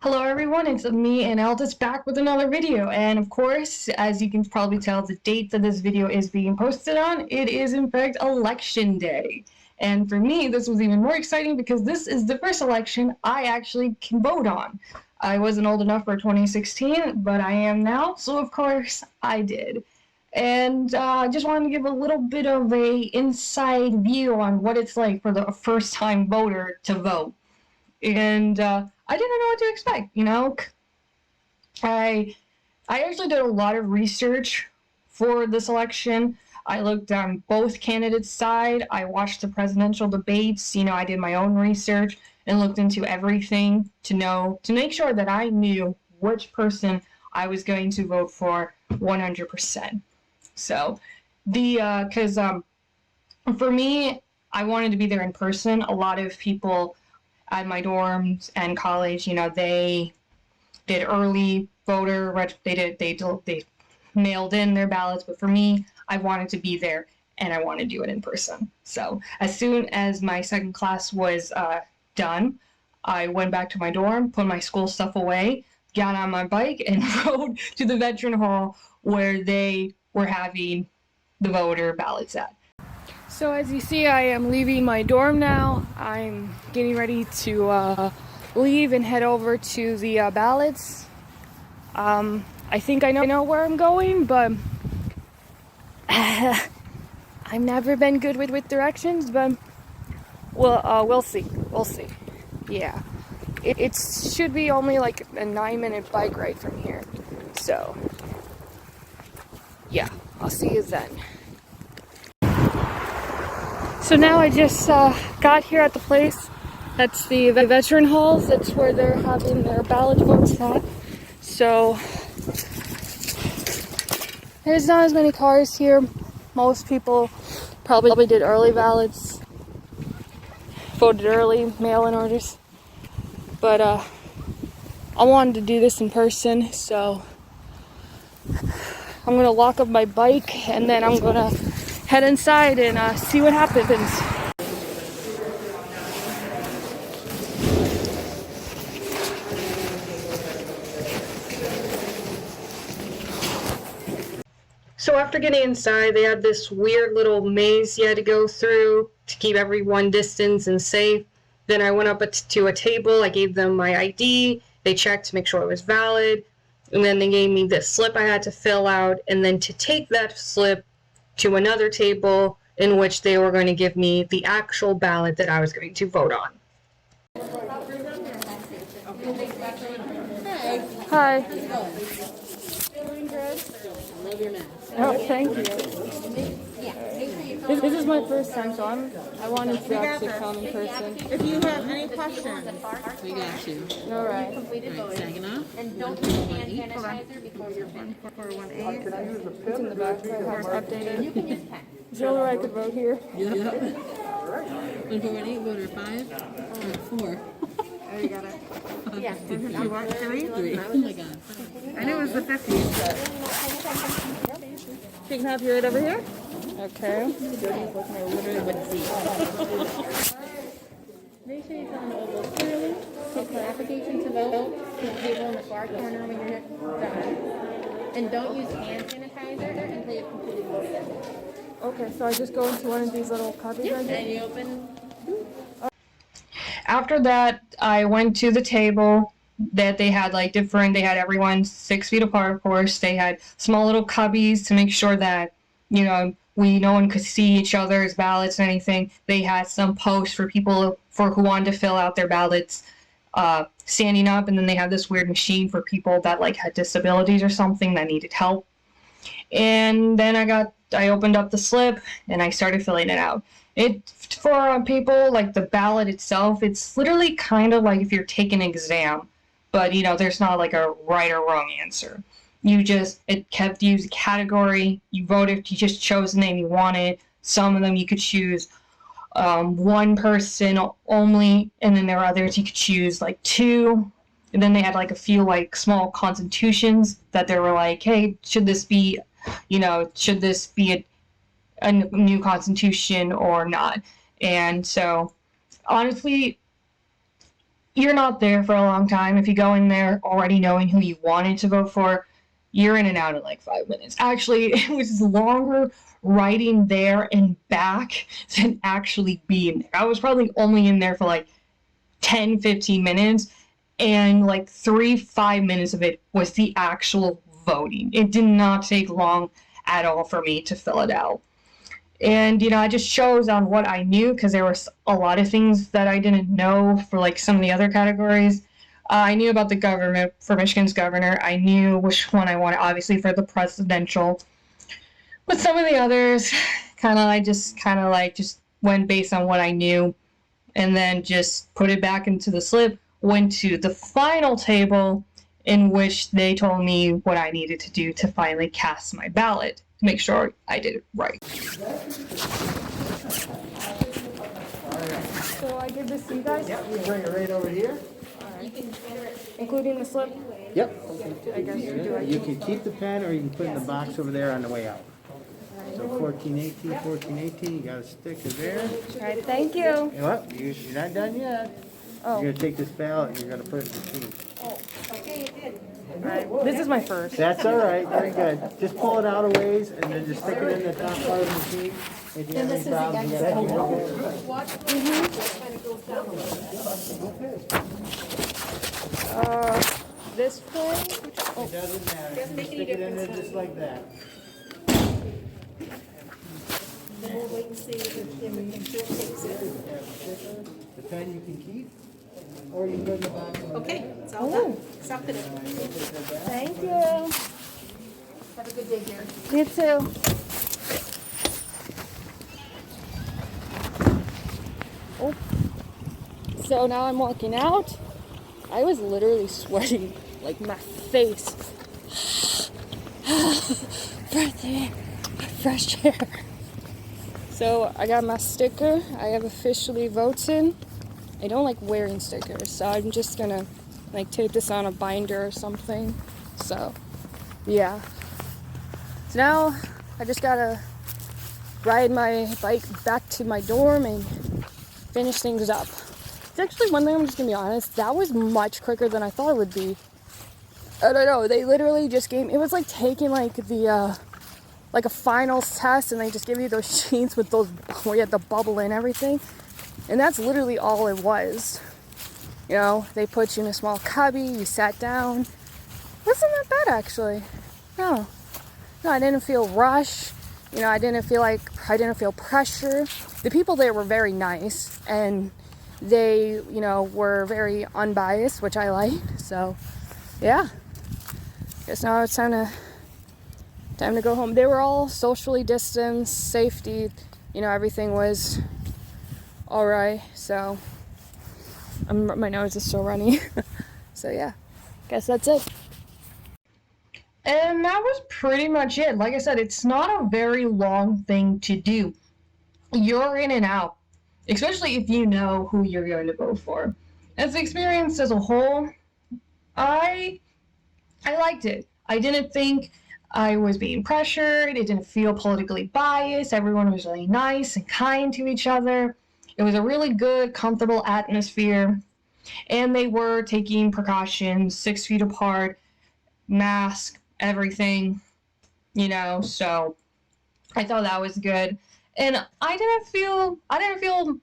Hello everyone, it's me and Aldous back with another video, and of course, as you can probably tell, the date that this video is being posted on, it is in fact election day. And for me, this was even more exciting because this is the first election I actually can vote on. I wasn't old enough for 2016, but I am now, so of course I did. And I just wanted to give a little bit of a inside view on what it's like for the first-time voter to vote. And I didn't know what to expect. I actually did a lot of research for this election. I looked on both candidates' side. I watched the presidential debates. I did my own research and looked into everything to make sure that I knew which person I was going to vote for 100%. So, because for me, I wanted to be there in person. A lot of people at my dorms and college, they did early voter, they mailed in their ballots, but for me, I wanted to be there and I want to do it in person. So as soon as my second class was done, I went back to my dorm, put my school stuff away, got on my bike, and rode to the Veteran Hall where they were having the voter ballots at. So as you see, I am leaving my dorm now. I'm getting ready to leave and head over to the ballots. I think I know where I'm going, but I've never been good with directions, but we'll see. We'll see. Yeah. It should be only like a 9-minute bike ride from here. So, yeah, I'll see you then. So now I just got here at the place. That's the Veteran Halls. That's where they're having their ballot votes at. So there's not as many cars here. Most people probably did early ballots, voted early, mail-in orders. But I wanted to do this in person, so I'm gonna lock up my bike and then I'm gonna head inside and see what happens. So after getting inside, they had this weird little maze you had to go through to keep everyone distance and safe. Then I went up to a table, I gave them my ID, they checked to make sure it was valid, and then they gave me this slip I had to fill out, and then to take that slip to another table in which they were going to give me the actual ballot that I was going to vote on. Hi. Feeling good? I love your mask. Oh, thank you. This is my first time, so I wanted to actually come in person. If you have any questions, we got you. All right. Right, Saginaw. And don't use hand sanitizer before you're finished. It's in the back. I have updated. You can use pen. Is there where I could vote here? Yep. 148, voter 5, 4. Oh, you got it. Yeah. You want 3? 3. Oh my god. I knew it was the 50s, but You can have your right over here. Okay. Literally wouldn't see. Make sure you fill in the oval clearly. Take the application to vote to the table in the far corner when you're done. And don't use hand sanitizer until you've completed voting. Okay, so I just go into one of these little copies right here. And you open. After that, I went to the table that they had they had everyone 6 feet apart, of course. They had small little cubbies to make sure that, no one could see each other's ballots or anything. They had some posts for people who wanted to fill out their ballots standing up, and then they had this weird machine for people that had disabilities or something that needed help. And then I opened up the slip and I started filling it out. For people, the ballot itself, it's literally kind of like if you're taking an exam, but there's not a right or wrong answer. It kept you as a category. You voted, you just chose the name you wanted. Some of them you could choose one person only, and then there were others you could choose 2. And then they had a few small constitutions that they were hey, should this be a new constitution or not? And so honestly, you're not there for a long time. If you go in there already knowing who you wanted to vote for, you're in and out in like 5 minutes. Actually, it was longer riding there and back than actually being there. I was probably only in there for like 10, 15 minutes, and like 5 minutes of it was the actual voting. It did not take long at all for me to fill it out. And, you know, I just chose on what I knew because there was a lot of things that I didn't know for like some of the other categories. I knew about the government for Michigan's governor. I knew which one I wanted, obviously, for the presidential. But some of the others, I just went based on what I knew and then just put it back into the slip, went to the final table in which they told me what I needed to do to finally cast my ballot to make sure I did it right. So I give this to you guys? Yep, you bring it right over here. Including the slip? Yep. I guess do I You can keep the pen or you can put it in the box over there on the way out. So 1418, 1418, you got a sticker there. Alright, thank you. Well, you're not done yet. Oh. You're gonna take this ballot and you're gonna put it in the machine. Alright, this is my first. That's all right, very good. Just pull it out a ways and then just stick it in the top part of the machine. If you have any problems, you gotta This way? It doesn't matter. Just stick it in there just like that. We'll wait and see if Jill takes it. The pen you can keep, or you can put it in the box. Okay, it's all done. Accepted it. Thank you. Have a good day, dear. You too. Oh. So now I'm walking out. I was literally sweating, like my face. Breathing fresh air. So I got my sticker. I have officially voted. I don't like wearing stickers, so I'm just gonna like tape this on a binder or something. So yeah. So now I just gotta ride my bike back to my dorm and finish things up. It's actually one thing, I'm just gonna be honest, that was much quicker than I thought it would be. I don't know, they literally just gave me, it was like taking like the like a finals test, and they just give you those sheets with those where you have the bubble and everything, and that's literally all it was. You know, they put you in a small cubby, you sat down. Wasn't that bad actually. No, I didn't feel rushed. You know, I didn't feel pressure. The people there were very nice, and they, you know, were very unbiased, which I like. So yeah, guess now it's time to go home. They were all socially distanced, safety, you know, everything was all right. So my nose is still runny. So yeah, guess that's it. And that was pretty much it. Like I said, it's not a very long thing to do. You're in and out, especially if you know who you're going to vote for. As the experience as a whole, I liked it. I didn't think I was being pressured. It didn't feel politically biased. Everyone was really nice and kind to each other. It was a really good, comfortable atmosphere. And they were taking precautions, 6 feet apart, mask, everything, you know, so I thought that was good. And I didn't feel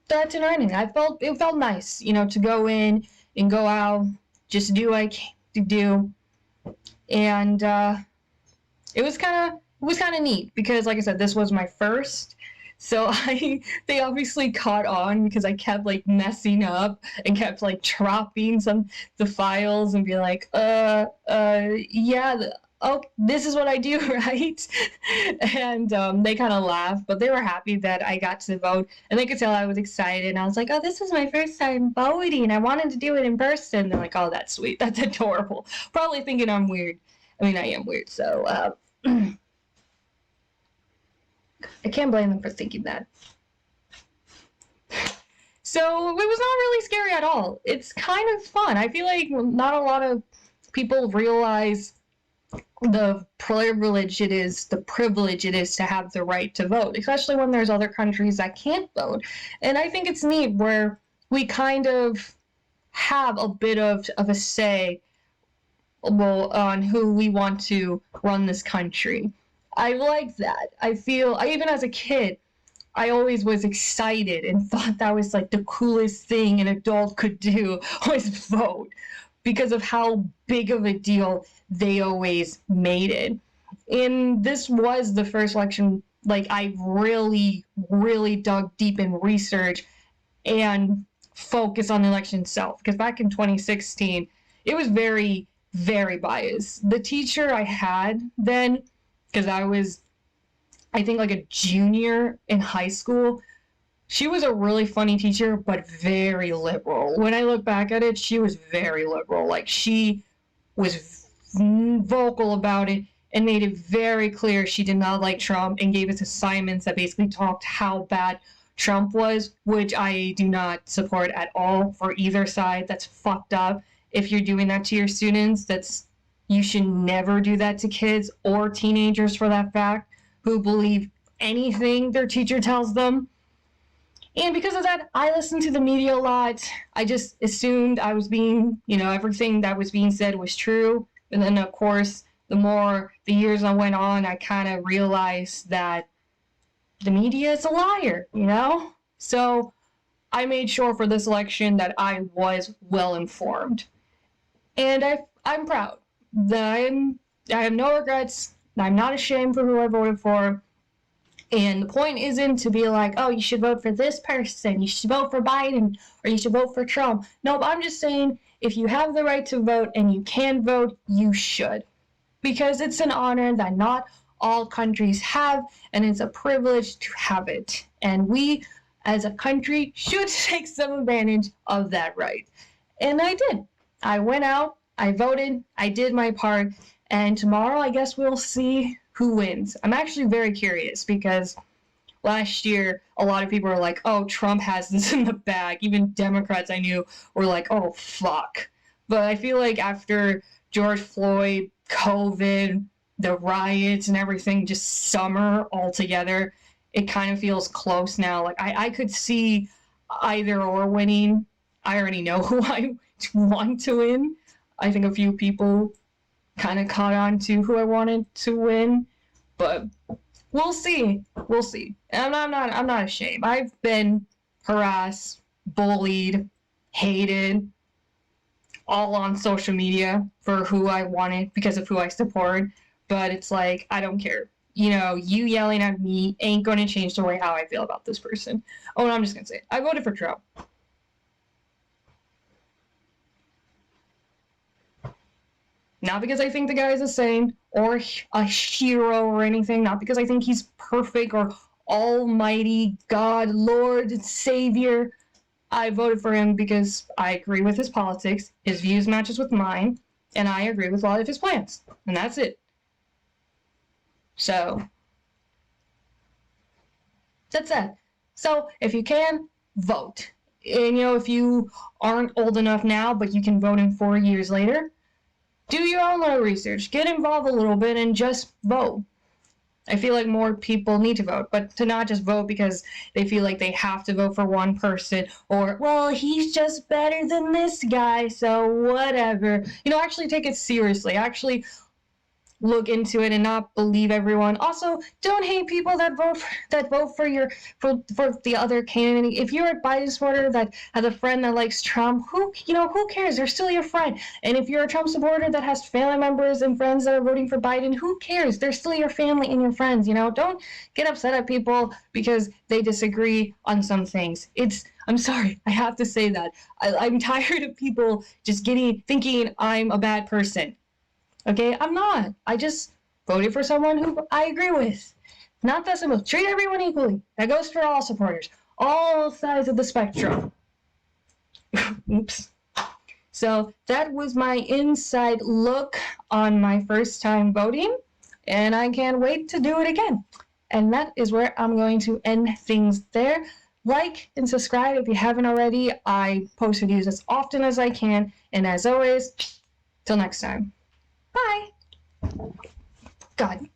threatened or anything. It felt nice, you know, to go in and go out, just do what I came to do. And it was kind of neat because, like I said, this was my first. So they obviously caught on because I kept like messing up and kept like dropping the files and be like, yeah, oh, this is what I do, right? And they kind of laughed, but they were happy that I got to vote, and they could tell I was excited. And I was like, oh, this is my first time voting. I wanted to do it in person. They're like, oh, that's sweet. That's adorable. Probably thinking I'm weird. I mean, I am weird, so I can't blame them for thinking that. So it was not really scary at all. It's kind of fun. I feel like not a lot of people realize the privilege it is to have the right to vote, especially when there's other countries that can't vote. And I think it's neat where we kind of have a bit of a say, well, on who we want to run this country. I like that. I feel, even as a kid, I always was excited and thought that was like the coolest thing an adult could do was vote because of how big of a deal they always made it. And this was the first election, like, I really, really dug deep in research and focused on the election itself. Because back in 2016, it was very, very biased. The teacher I had then, because I was, I think, like a junior in high school, she was a really funny teacher, but very liberal. When I look back at it, she was very liberal. Like, she was vocal about it and made it very clear she did not like Trump and gave us assignments that basically talked how bad Trump was, which I do not support at all for either side. That's fucked up. If you're doing that to your students, you should never do that to kids or teenagers, for that fact, who believe anything their teacher tells them. And because of that, I listened to the media a lot. I just assumed I was being, everything that was being said was true. And then, of course, the more the years went on, I kind of realized that the media is a liar, So I made sure for this election that I was well informed. And I'm proud. I have no regrets. I'm not ashamed for who I voted for. And the point isn't to be like, oh, you should vote for this person, you should vote for Biden, or you should vote for Trump. Nope, I'm just saying, if you have the right to vote and you can vote, you should. Because it's an honor that not all countries have, and it's a privilege to have it. And we, as a country, should take some advantage of that right. And I did. I went out, I voted, I did my part, and tomorrow I guess we'll see who wins. I'm actually very curious because last year a lot of people were like, oh, Trump has this in the bag. Even Democrats I knew were like, oh, fuck. But I feel like after George Floyd, COVID, the riots and everything, just summer altogether, it kind of feels close now. Like I could see either or winning. I already know who I want to win. I think a few people kind of caught on to who I wanted to win, but we'll see. We'll see. And I'm not ashamed. I've been harassed, bullied, hated, all on social media for who I wanted because of who I support. But it's like, I don't care. You yelling at me ain't going to change the way how I feel about this person. Oh, and I'm just going to say it. I voted for Trump. Not because I think the guy is a saint or a hero or anything. Not because I think he's perfect or almighty God, Lord, Savior. I voted for him because I agree with his politics, his views matches with mine, and I agree with a lot of his plans. And that's it. So, that's that. So, if you can, vote. And, if you aren't old enough now, but you can vote in 4 years later, do your own little research. Get involved a little bit and just vote. I feel like more people need to vote, but to not just vote because they feel like they have to vote for one person or, well, he's just better than this guy, so whatever. Actually take it seriously. Actually look into it and not believe everyone. Also, don't hate people that vote for the other candidate. If you're a Biden supporter that has a friend that likes Trump, who cares? They're still your friend. And if you're a Trump supporter that has family members and friends that are voting for Biden, who cares? They're still your family and your friends. Don't get upset at people because they disagree on some things. I'm sorry, I have to say that. I'm tired of people just thinking I'm a bad person. Okay, I'm not. I just voted for someone who I agree with. Not that simple. Treat everyone equally. That goes for all supporters. All sides of the spectrum. Oops. So that was my inside look on my first time voting, and I can't wait to do it again. And that is where I'm going to end things there. Like and subscribe if you haven't already. I post videos as often as I can, and as always, till next time. Bye. God.